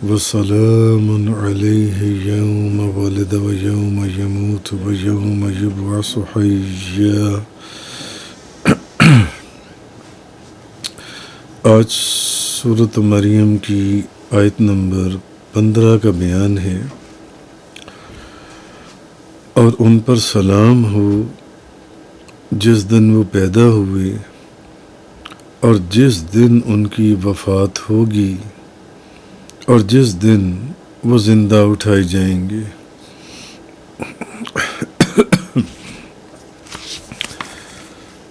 وسلام علیہ یوم ولد و یوم یموت و یوم یبعث حیا۔ آج سورۃ مریم کی آیت نمبر 15 کا بیان ہے، اور ان پر سلام ہو جس دن وہ پیدا ہوئے اور جس دن ان کی وفات ہوگی اور جس دن وہ زندہ اٹھائے جائیں گے۔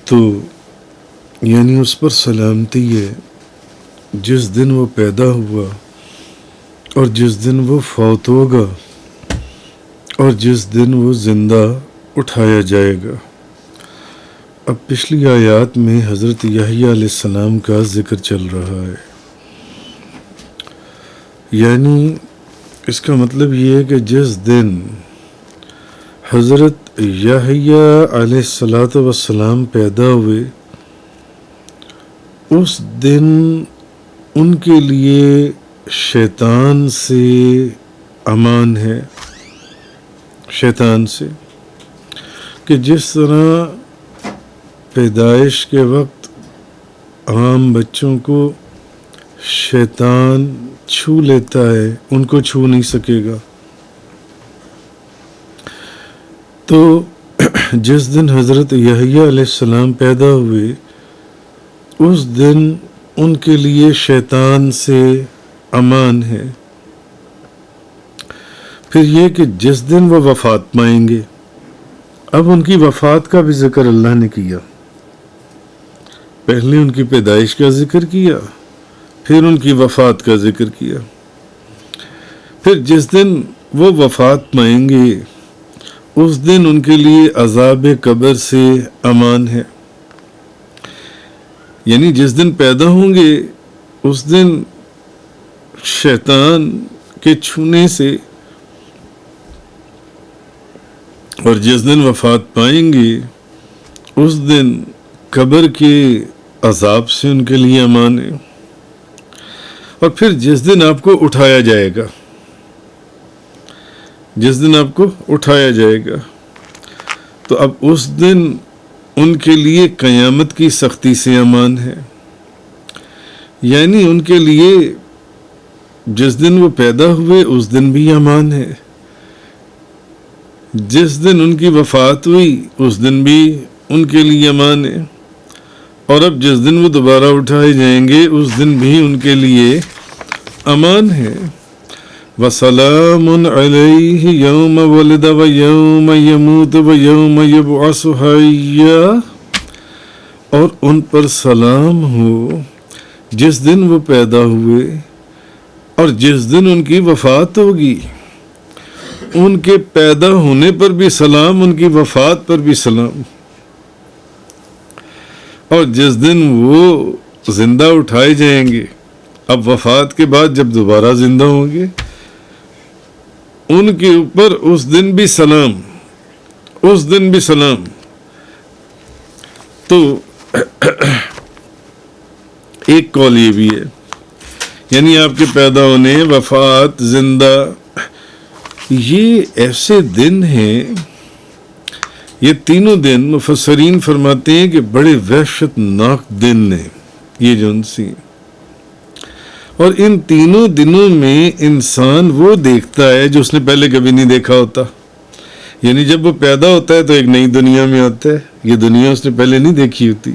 تو یعنی اس پر سلامتی ہے جس دن وہ پیدا ہوا اور جس دن وہ فوت ہوگا اور جس دن وہ زندہ اٹھایا جائے گا۔ اب پچھلی آیات میں حضرت یحییٰ علیہ السلام کا ذکر چل رہا ہے، یعنی اس کا مطلب یہ ہے کہ جس دن حضرت یحییٰ علیہ السلام پیدا ہوئے اس دن ان کے لیے شیطان سے امان ہے، شیطان سے، کہ جس طرح پیدائش کے وقت عام بچوں کو شیطان چھو لیتا ہے، ان کو چھو نہیں سکے گا۔ تو جس دن حضرت یحییٰ علیہ السلام پیدا ہوئے اس دن ان کے لیے شیطان سے امان ہے۔ پھر یہ کہ جس دن وہ وفات پائیں گے، اب ان کی وفات کا بھی ذکر اللہ نے کیا، پہلے ان کی پیدائش کا ذکر کیا، پھر ان کی وفات کا ذکر کیا۔ پھر جس دن وہ وفات پائیں گے اس دن ان کے لیے عذاب قبر سے امان ہے، یعنی جس دن پیدا ہوں گے اس دن شیطان کے چھونے سے، اور جس دن وفات پائیں گے اس دن قبر کے عذاب سے ان کے لیے امان ہے۔ اور پھر جس دن آپ کو اٹھایا جائے گا، جس دن آپ کو اٹھایا جائے گا، تو اب اس دن ان کے لیے قیامت کی سختی سے امان ہے، یعنی ان کے لیے جس دن وہ پیدا ہوئے اس دن بھی امان ہے، جس دن ان کی وفات ہوئی اس دن بھی ان کے لیے امان ہے، اور اب جس دن وہ دوبارہ اٹھائے جائیں گے اس دن بھی ان کے لیے امان ہے۔ وَسَلَامٌ عَلَيْهِ يَوْمَ وَلِدَ وَيَوْمَ يَمُوتُ وَيَوْمَ يَبْعَثُ حَيًّا، اور ان پر سلام ہو جس دن وہ پیدا ہوئے اور جس دن ان کی وفات ہوگی۔ ان کے پیدا ہونے پر بھی سلام، ان کی وفات پر بھی سلام، اور جس دن وہ زندہ اٹھائے جائیں گے، اب وفات کے بعد جب دوبارہ زندہ ہوں گے ان کے اوپر اس دن بھی سلام، اس دن بھی سلام۔ تو ایک قول یہ بھی ہے، یعنی آپ کے پیدا ہونے، وفات، زندہ، یہ ایسے دن ہیں، یہ تینوں دن مفسرین فرماتے ہیں کہ بڑے وحشت ناک دن ہیں یہ جو ان سے، اور ان تینوں دنوں میں انسان وہ دیکھتا ہے جو اس نے پہلے کبھی نہیں دیکھا ہوتا، یعنی جب وہ پیدا ہوتا ہے تو ایک نئی دنیا میں آتا ہے، یہ دنیا اس نے پہلے نہیں دیکھی ہوتی،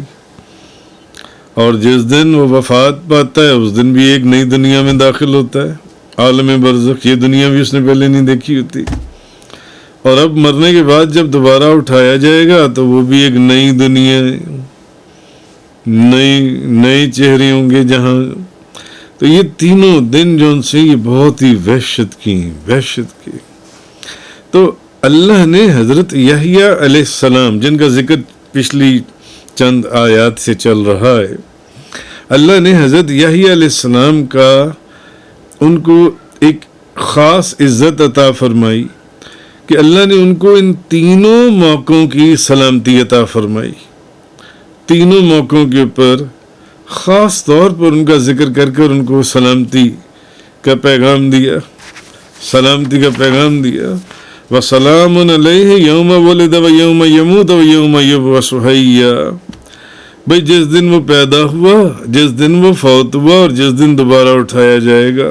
اور جس دن وہ وفات پاتا ہے اس دن بھی ایک نئی دنیا میں داخل ہوتا ہے، عالم برزخ، یہ دنیا بھی اس نے پہلے نہیں دیکھی ہوتی، اور اب مرنے کے بعد جب دوبارہ اٹھایا جائے گا تو وہ بھی ایک نئی دنیا، نئے چہرے ہوں گے جہاں۔ تو یہ تینوں دن جو ان سے یہ بہت ہی وحشت کی، وحشت کی۔ تو اللہ نے حضرت یحییٰ علیہ السلام، جن کا ذکر پچھلی چند آیات سے چل رہا ہے، اللہ نے حضرت یحییٰ علیہ السلام کا ان کو ایک خاص عزت عطا فرمائی کہ اللہ نے ان کو ان تینوں موقعوں کی سلامتی عطا فرمائی، تینوں موقعوں کے اوپر خاص طور پر ان کا ذکر کر کر ان کو سلامتی کا پیغام دیا، سلامتی کا پیغام دیا، وسلام علیہ یوم ولد و یوم یموت و یوم یبعث حیا۔ بھئی جس دن وہ پیدا ہوا، جس دن وہ فوت ہوا اور جس دن دوبارہ اٹھایا جائے گا،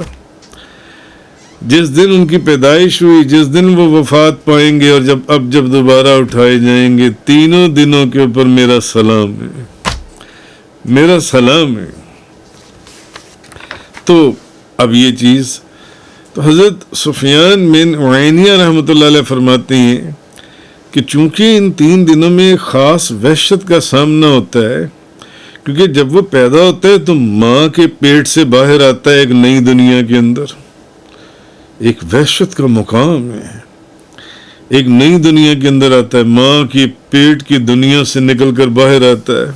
جس دن ان کی پیدائش ہوئی، جس دن وہ وفات پائیں گے اور جب دوبارہ اٹھائے جائیں گے، تینوں دنوں کے اوپر میرا سلام ہے، میرا سلام ہے۔ تو اب یہ چیز تو حضرت سفیان بن عینیہ رحمۃ اللہ علیہ فرماتے ہیں کہ چونکہ ان 3 دنوں میں خاص وحشت کا سامنا ہوتا ہے، کیونکہ جب وہ پیدا ہوتا ہے تو ماں کے پیٹ سے باہر آتا ہے ایک نئی دنیا کے اندر، ایک وحشت کا مقام ہے، ایک نئی دنیا کے اندر آتا ہے، ماں کی پیٹ کی دنیا سے نکل کر باہر آتا ہے،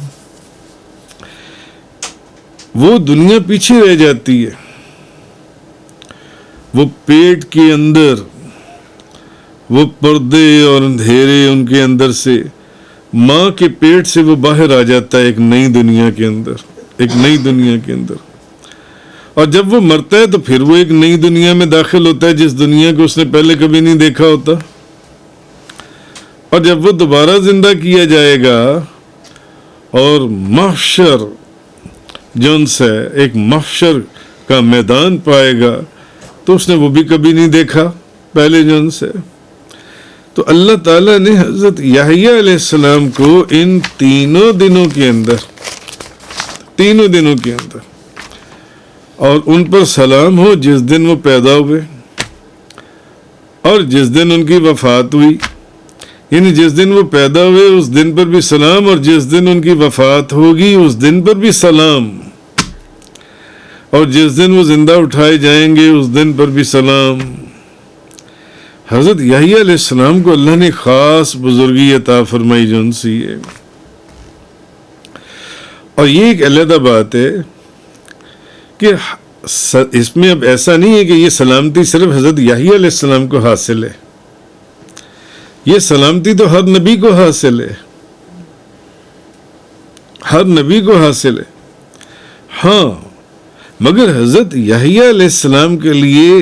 وہ دنیا پیچھے رہ جاتی ہے، وہ پیٹ کے اندر وہ پردے اور اندھیرے ان کے اندر سے، ماں کے پیٹ سے وہ باہر آ جاتا ہے ایک نئی دنیا کے اندر، ایک نئی دنیا کے اندر، اور جب وہ مرتا ہے تو پھر وہ ایک نئی دنیا میں داخل ہوتا ہے جس دنیا کو اس نے پہلے کبھی نہیں دیکھا ہوتا، اور جب وہ دوبارہ زندہ کیا جائے گا اور محشر جون سے ایک محشر کا میدان پائے گا تو اس نے وہ بھی کبھی نہیں دیکھا پہلے جون سے۔ تو اللہ تعالیٰ نے حضرت یحییٰ علیہ السلام کو ان تینوں دنوں کے اندر اور ان پر سلام ہو جس دن وہ پیدا ہوئے اور جس دن ان کی وفات ہوئی، یعنی جس دن وہ پیدا ہوئے اس دن پر بھی سلام، اور جس دن ان کی وفات ہوگی اس دن پر بھی سلام، اور جس دن وہ زندہ اٹھائے جائیں گے اس دن پر بھی سلام۔ حضرت یحییٰ علیہ السلام کو اللہ نے خاص بزرگی عطا فرمائی جو ان سے ہے، اور یہ ایک علیحدہ بات ہے کہ اس میں اب ایسا نہیں ہے کہ یہ سلامتی صرف حضرت یحییٰ علیہ السلام کو حاصل ہے، یہ سلامتی تو ہر نبی کو حاصل ہے، ہر نبی کو حاصل ہے۔ ہاں مگر حضرت یحییٰ علیہ السلام کے لیے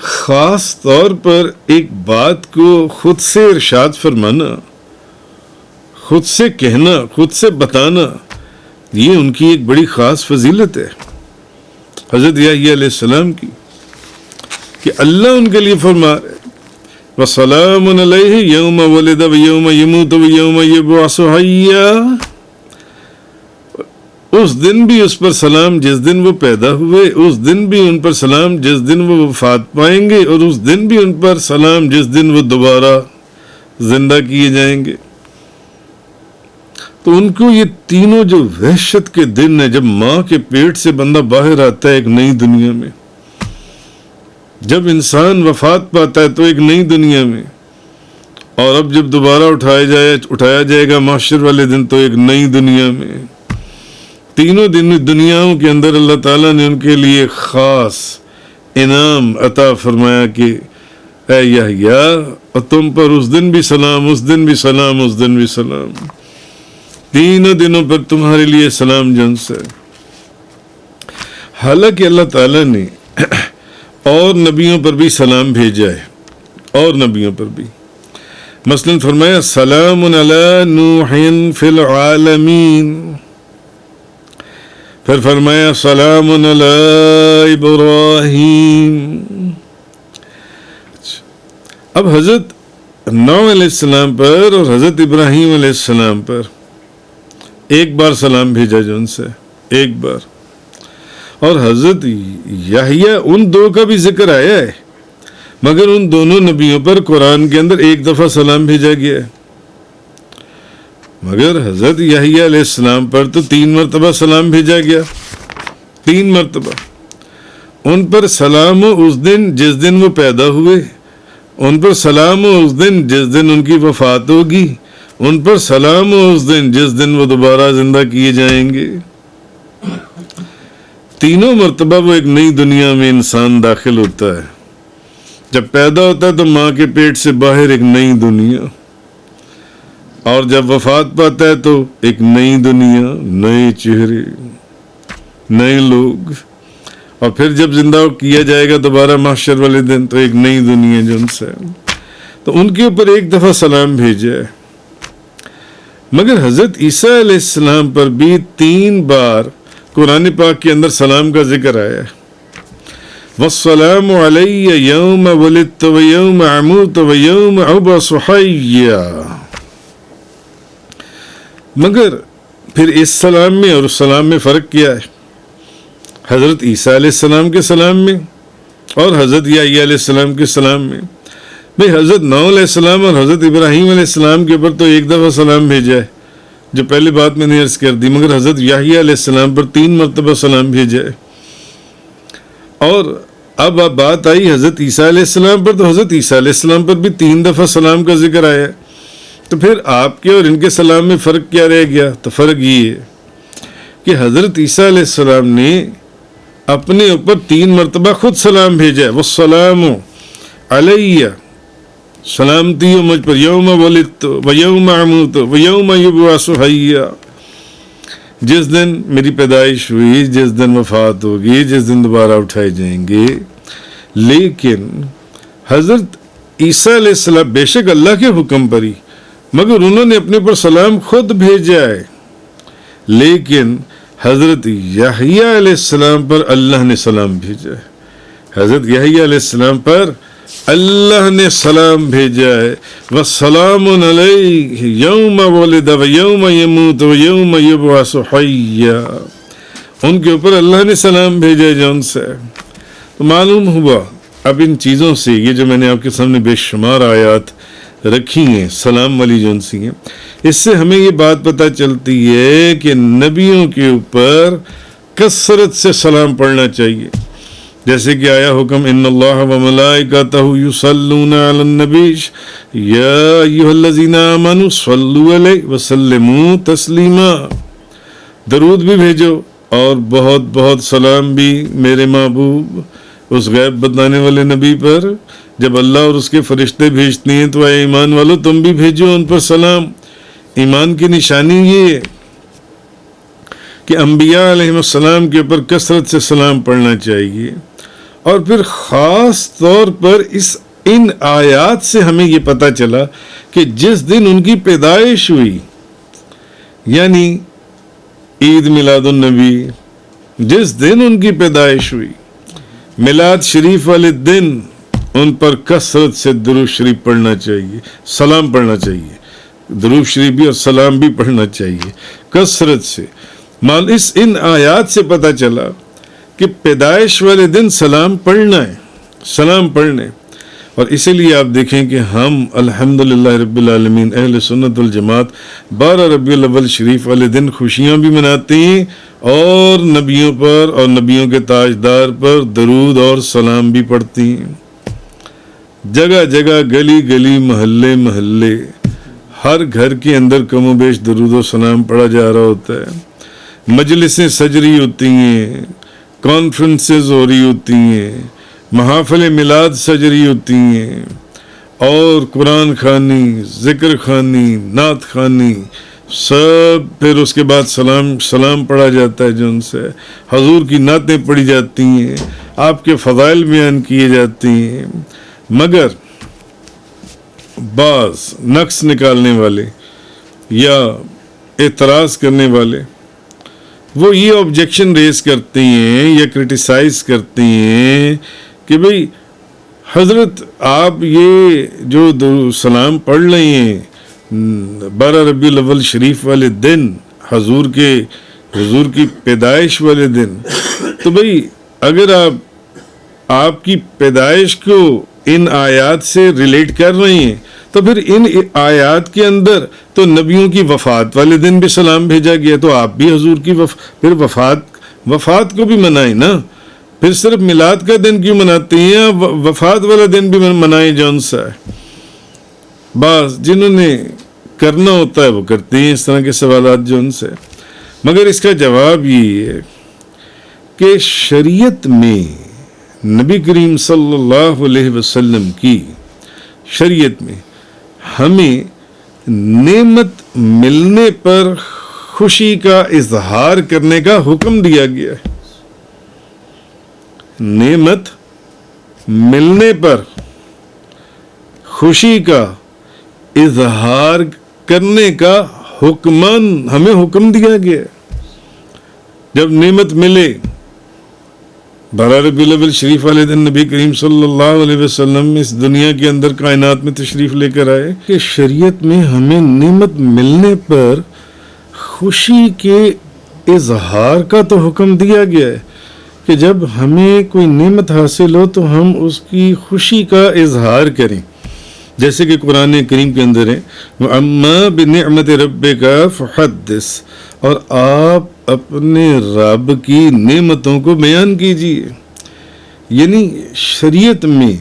خاص طور پر ایک بات کو خود سے ارشاد فرمانا، خود سے کہنا، خود سے بتانا، یہ ان کی ایک بڑی خاص فضیلت ہے حضرت یحییٰ علیہ السلام کی، کہ اللہ ان کے لیے فرما رہے وَسَلَامٌ عَلَيْهِ يَوْمَ وَلِدَ وَيَوْمَ يَمُوتُ وَيَوْمَ يُبْعَثُ حَيًّا۔ اس دن بھی اس پر سلام جس دن وہ پیدا ہوئے، اس دن بھی ان پر سلام جس دن وہ وفات پائیں گے، اور اس دن بھی ان پر سلام جس دن وہ دوبارہ زندہ کیے جائیں گے۔ تو ان کو یہ تینوں جو وحشت کے دن ہیں، جب ماں کے پیٹ سے بندہ باہر آتا ہے ایک نئی دنیا میں، جب انسان وفات پاتا ہے تو ایک نئی دنیا میں، اور اب جب دوبارہ اٹھایا جائے گا محشر والے دن تو ایک نئی دنیا میں، تینوں دنیاؤں کے اندر اللہ تعالیٰ نے ان کے لیے خاص انعام عطا فرمایا کہ اے یحییٰ، اور تم پر اس دن بھی سلام، اس دن بھی سلام، اس دن بھی سلام، تینوں دنوں پر تمہارے لیے سلام جن سے۔ حالانکہ اللہ تعالیٰ نے اور نبیوں پر بھی سلام بھیجا ہے، اور نبیوں پر بھی، مثلا فرمایا سلام علی نوح فی العالمین، پھر فرمایا سلام علی ابراہیم۔ اب حضرت نوح علیہ السلام پر اور حضرت ابراہیم علیہ السلام پر ایک بار سلام بھیجا جو ان سے، ایک بار، اور حضرت یحییٰ ان دو کا بھی ذکر آیا ہے، مگر ان دونوں نبیوں پر قرآن کے اندر ایک دفعہ سلام بھیجا گیا ہے، مگر حضرت یحییٰ علیہ السلام پر تو 3 مرتبہ سلام بھیجا گیا، 3 مرتبہ۔ ان پر سلام ہو اس دن جس دن وہ پیدا ہوئے، ان پر سلام ہو اس دن جس دن ان کی وفات ہوگی، ان پر سلام ہو اس دن جس دن وہ دوبارہ زندہ کیے جائیں گے۔ تینوں مرتبہ وہ ایک نئی دنیا میں انسان داخل ہوتا ہے، جب پیدا ہوتا ہے تو ماں کے پیٹ سے باہر ایک نئی دنیا، اور جب وفات پاتا ہے تو ایک نئی دنیا، نئے چہرے، نئے لوگ، اور پھر جب زندہ کیا جائے گا دوبارہ محشر والے دن تو ایک نئی دنیا جو ان سے، تو ان کے اوپر ایک دفعہ سلام بھیجا ہے۔ مگر حضرت عیسیٰ علیہ السلام پر بھی 3 بار قرآن پاک کے اندر سلام کا ذکر آیا ہے۔ والسلام علی یوم ولدت و یوم اموت و یوم ابعث حیا۔ مگر پھر اس سلام میں اور اس سلام میں فرق کیا ہے؟ حضرت عیسیٰ علیہ السلام کے سلام میں اور حضرت یحییٰ علیہ السلام کے سلام میں، بھئی حضرت نوح علیہ السلام اور حضرت ابراہیم علیہ السلام کے اوپر تو ایک دفعہ سلام بھیجا ہے جو پہلے بات میں نے عرض کر دی، مگر حضرت یحییٰ علیہ السلام پر 3 مرتبہ سلام بھیجا ہے۔ اور اب بات آئی حضرت عیسیٰ علیہ السلام پر، تو حضرت عیسیٰ علیہ السلام پر بھی 3 دفعہ سلام کا ذکر آیا ہے۔ تو پھر آپ کے اور ان کے سلام میں فرق کیا رہ گیا؟ تو فرق یہ ہے کہ حضرت عیسیٰ علیہ السلام نے اپنے اوپر 3 مرتبہ خود سلام بھیجا ہے۔ والسلام علیہ، سلامتی ہو مجھ پر، یوم ولدت و یوم اموت و یوم ابعث حیا، جس دن میری پیدائش ہوئی، جس دن وفات ہوگی، جس دن دوبارہ اٹھائے جائیں گے۔ لیکن حضرت عیسیٰ علیہ السلام بے شک اللہ کے حکم پر ہی، مگر انہوں نے اپنے پر سلام خود بھیجا ہے۔ لیکن حضرت یحییٰ علیہ السلام پر اللہ نے سلام بھیجا ہے۔ حضرت یحییٰ علیہ السلام پر اللہ نے سلام بھیجا ہے۔ وَالسَّلَامٌ عَلَيْهِ يَوْمَ وَلِدَ وَيَوْمَ يَمُوتُ وَيَوْمَ يُبْعَثُ حَيًّا، ان کے اوپر اللہ نے سلام بھیجا ہے جو ان سے۔ تو معلوم ہوا اب ان چیزوں سے، یہ جو میں نے آپ کے سامنے بے شمار آیات رکھی ہیں سلام والی جو ان سی ہیں، اس سے ہمیں یہ بات پتہ چلتی ہے کہ نبیوں کے اوپر کثرت سے سلام پڑھنا چاہیے، جیسے کہ آیا حکم ان اللہ وملائکتہ یصلون علی النبی یا ایھا الذین آمنوا صلوا علیہ وسلموا تسلیما، درود بھی بھیجو اور بہت بہت سلام بھی میرے محبوب اس غیب بتانے والے نبی پر۔ جب اللہ اور اس کے فرشتے بھیجتی ہیں تو اے ایمان والو تم بھی بھیجو ان پر سلام۔ ایمان کی نشانی یہ ہے کہ انبیاء علیہ السلام کے اوپر کثرت سے سلام پڑھنا چاہیے۔ اور پھر خاص طور پر ان آیات سے ہمیں یہ پتہ چلا کہ جس دن ان کی پیدائش ہوئی، یعنی عید میلاد النبی، جس دن ان کی پیدائش ہوئی، میلاد شریف والے دن ان پر کثرت سے درود شریف پڑھنا چاہیے، سلام پڑھنا چاہیے، درود شریف بھی اور سلام بھی پڑھنا چاہیے کثرت سے۔ ان آیات سے پتہ چلا کہ پیدائش والے دن سلام پڑھنا ہے، سلام پڑھنے۔ اور اسی لیے آپ دیکھیں کہ ہم الحمدللہ رب العالمین اہل سنت والجماعت 12 ربیع الاول شریف والے دن خوشیاں بھی مناتے ہیں اور نبیوں پر اور نبیوں کے تاجدار پر درود اور سلام بھی پڑھتے ہیں۔ جگہ جگہ، گلی گلی، محلے محلے، ہر گھر کے اندر کم و بیش درود و سلام پڑھا جا رہا ہوتا ہے۔ مجلسیں سج رہی ہوتی ہیں، کانفرنسز ہو رہی ہوتی ہیں، محافل میلاد سج رہی ہوتی ہیں، اور قرآن خوانی، ذکر خوانی، نعت خوانی، سب پھر اس کے بعد سلام پڑھا جاتا ہے جو ان سے حضور کی نعتیں پڑھی جاتی ہیں، آپ کے فضائل بیان کیے جاتے ہیں۔ مگر بعض نقص نکالنے والے یا اعتراض کرنے والے وہ یہ آبجیکشن ریز کرتے ہیں یا کرٹیسائز کرتے ہیں کہ بھئی حضرت آپ یہ جو سلام پڑھ رہے ہیں 12 ربیع الاول شریف والے دن، حضور کی پیدائش والے دن، تو بھئی اگر آپ کی پیدائش کو ان آیات سے ریلیٹ کر رہے ہیں تو پھر ان آیات کے اندر تو نبیوں کی وفات والے دن بھی سلام بھیجا گیا، تو آپ بھی حضور کی پھر وفات کو بھی منائیں نا، پھر صرف میلاد کا دن کیوں مناتے ہیں؟ وفات والا دن بھی منائیں جون سا ہے۔ بعض جنہوں نے کرنا ہوتا ہے وہ کرتے ہیں اس طرح کے سوالات جو ان سے، مگر اس کا جواب یہ ہے کہ شریعت میں نبی کریم صلی اللہ علیہ وسلم کی شریعت میں ہمیں نعمت ملنے پر خوشی کا اظہار کرنے کا حکم دیا گیا ہے۔ نعمت ملنے پر خوشی کا اظہار کرنے کا ہمیں حکم دیا گیا ہے۔ جب نعمت ملے، 12 ربیع الاول شریف والے دن نبی کریم صلی اللہ علیہ وسلم اس دنیا کے اندر کائنات میں تشریف لے کر آئے کہ شریعت میں ہمیں نعمت ملنے پر خوشی کے اظہار کا تو حکم دیا گیا ہے کہ جب ہمیں کوئی نعمت حاصل ہو تو ہم اس کی خوشی کا اظہار کریں، جیسے کہ قرآن کریم کے اندر ہے وَأَمَّا بِنِعْمَةِ رَبِّكَ فَحَدِّثْ، اور آپ اپنے رب کی نعمتوں کو بیان کیجیے۔ یعنی شریعت میں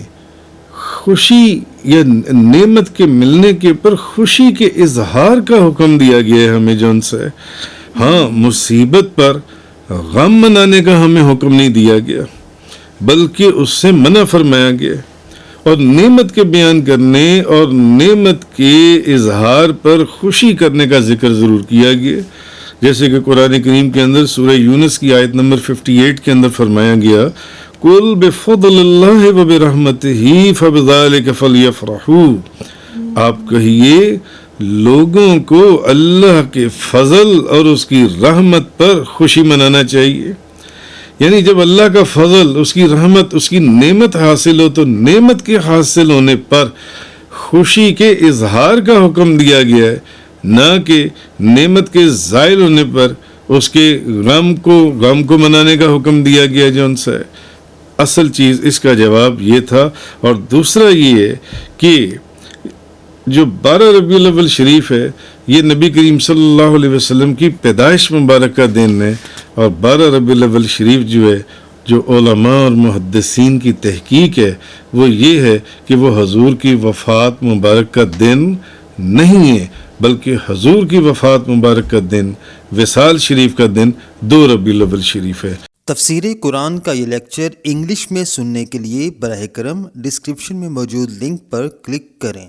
خوشی یا نعمت کے ملنے کے پر خوشی کے اظہار کا حکم دیا گیا ہے ہمیں جون سے۔ ہاں، مصیبت پر غم منانے کا ہمیں حکم نہیں دیا گیا، بلکہ اس سے منع فرمایا گیا، اور نعمت کے بیان کرنے اور نعمت کے اظہار پر خوشی کرنے کا ذکر ضرور کیا گیا، جیسے کہ قرآن کریم کے اندر سورہ یونس کی آیت نمبر 58 کے اندر فرمایا گیا قُلْ بِفَضْلِ اللَّهِ وَبِرَحْمَتِهِ فَبِذَلِكَ فَلْيَفْرَحُوا، آپ کہیے لوگوں کو اللہ کے فضل اور اس کی رحمت پر خوشی منانا چاہیے۔ یعنی جب اللہ کا فضل، اس کی رحمت، اس کی نعمت حاصل ہو تو نعمت کے حاصل ہونے پر خوشی کے اظہار کا حکم دیا گیا ہے، نہ کہ نعمت کے زائل ہونے پر اس کے غم کو منانے کا حکم دیا گیا جو ان سے۔ اصل چیز اس کا جواب یہ تھا۔ اور دوسرا یہ ہے کہ جو 12 ربیع الاول شریف ہے یہ نبی کریم صلی اللہ علیہ وسلم کی پیدائش مبارک کا دن ہے، اور 12 ربیع الاول شریف جو ہے، جو علماء اور محدثین کی تحقیق ہے وہ یہ ہے کہ وہ حضور کی وفات مبارک کا دن نہیں ہے، بلکہ حضور کی وفات مبارک کا دن، وصال شریف کا دن 2 ربیع الاول شریف ہے۔ تفسیر قرآن کا یہ لیکچر انگلش میں سننے کے لیے براہ کرم ڈسکرپشن میں موجود لنک پر کلک کریں۔